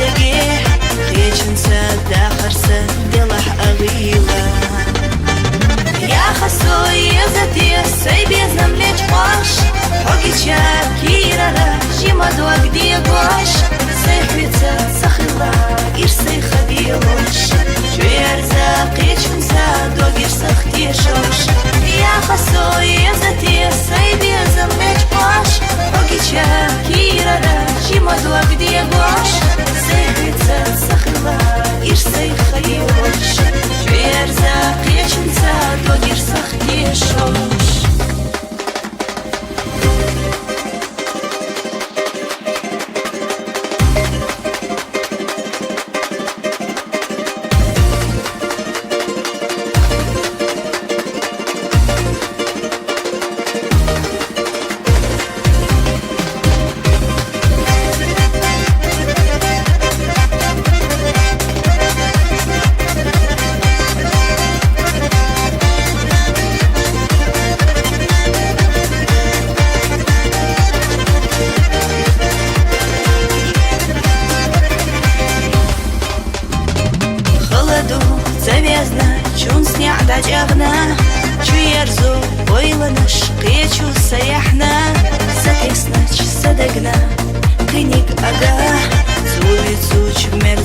زدقي خيشنسا داخرسا دلح أغيلا يا خسو يزتي سيبيزنا مليش قاش حقي شاكيرا جيما دوك ديقاش سيخبيتسا سخلا إرسي خبيلوش شوير زاقيشنسا دوك إرسخ تيشوش يا خسو يزتي سيبيزنا مليش قاش حقي شاكيرا جيما دوك ديقاش سيخبيتسا سخلا إرسي خبيلوش شوير زاقيشنسا دوك إرسخ تيشوش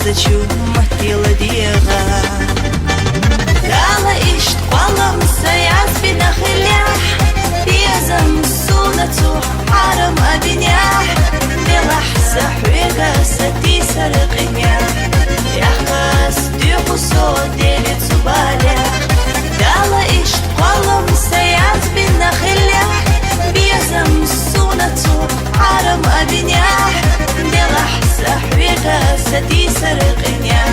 Зачем матила дега Дала ишт قلم سياس بنخليح بيزم سونة حرم أدنياح بلحظة حويقة ستي سرقنيا يحقس ديقو صوت ديلت سباليح دала ишт قلم سياس بنخليح بيزم سونة حرم أدنياح بلحظة حويقة ستي سرقنيا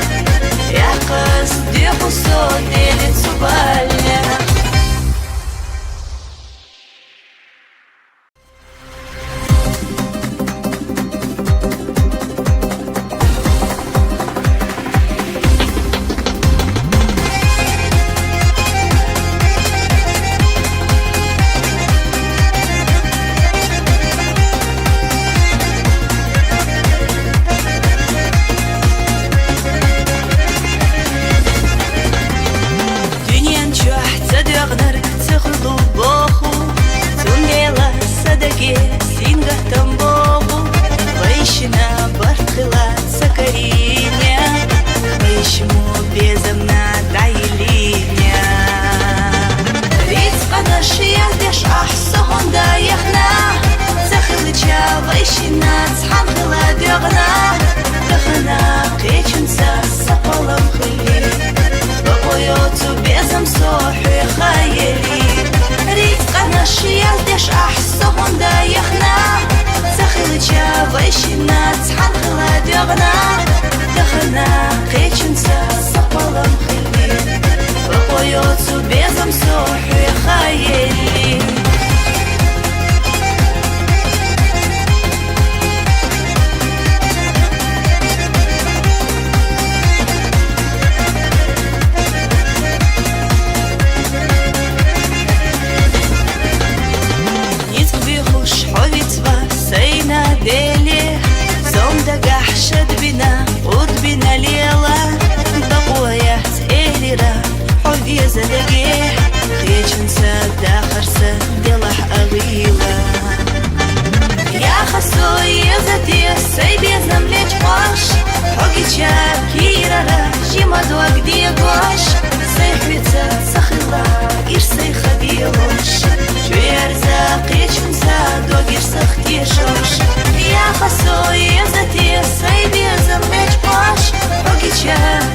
يحقس ديقو صوت ديلت سباليح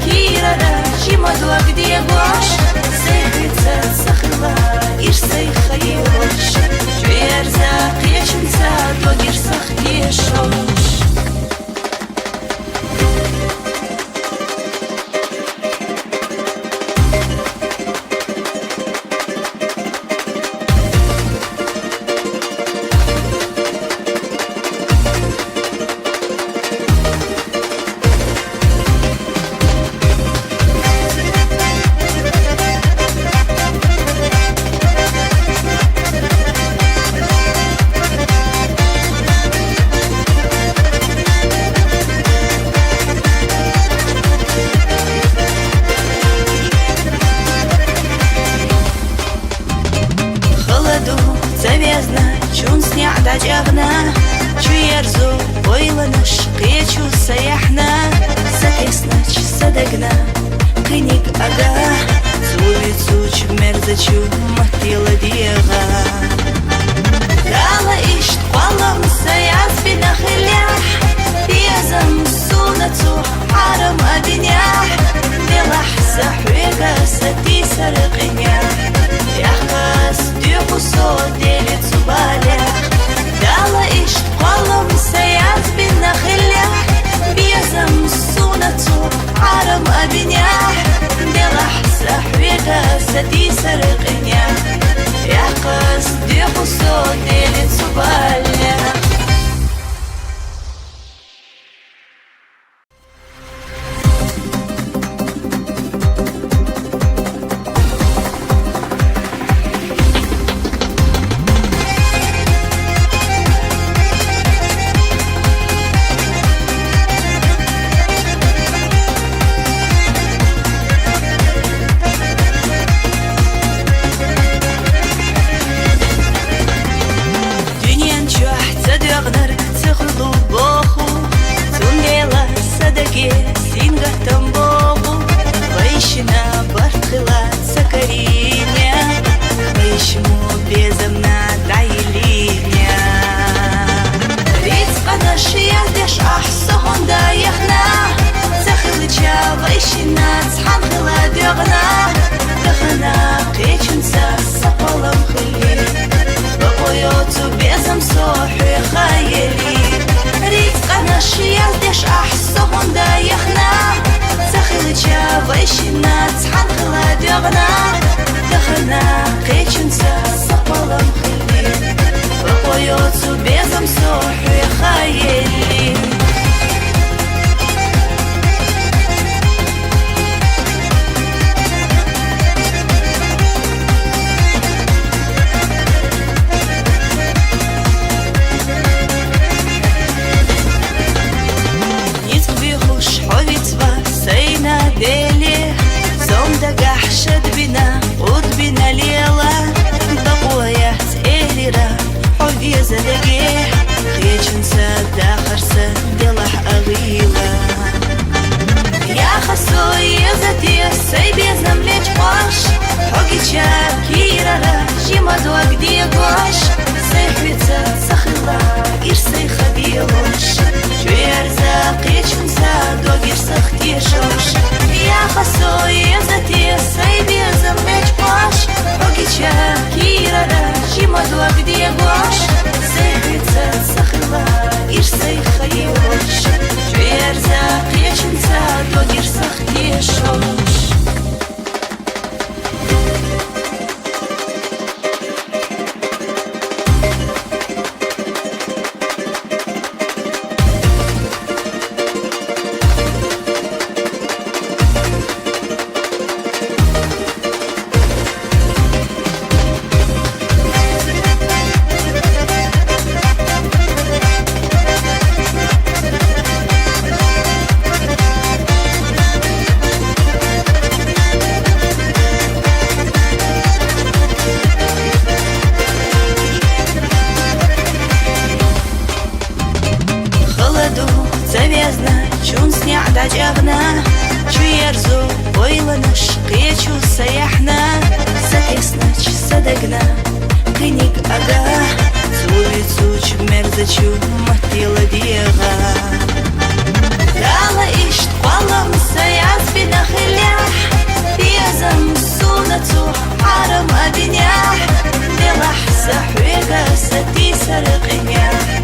Кира, чима дуа где гуаш, завязна, чун сняда дягна, чуерзу ойланыш, кечу саяхна, сатеснач садагна, кыник ага, сувицуч мерзачу матила дега. Дала ишт палам саяз бинахилях, пьезам сунацу харам адинях, делах сахвега сати сарыкинях, яхас дюхусо делит субалях. Дала ишт палам саяз бинахилях, пьезам сунацу харам адинях, делах сахвега сати сарыкинях, яхас дюхусо делит субалях. حرم أدنيا دلح سحويقة ستي سرقنيا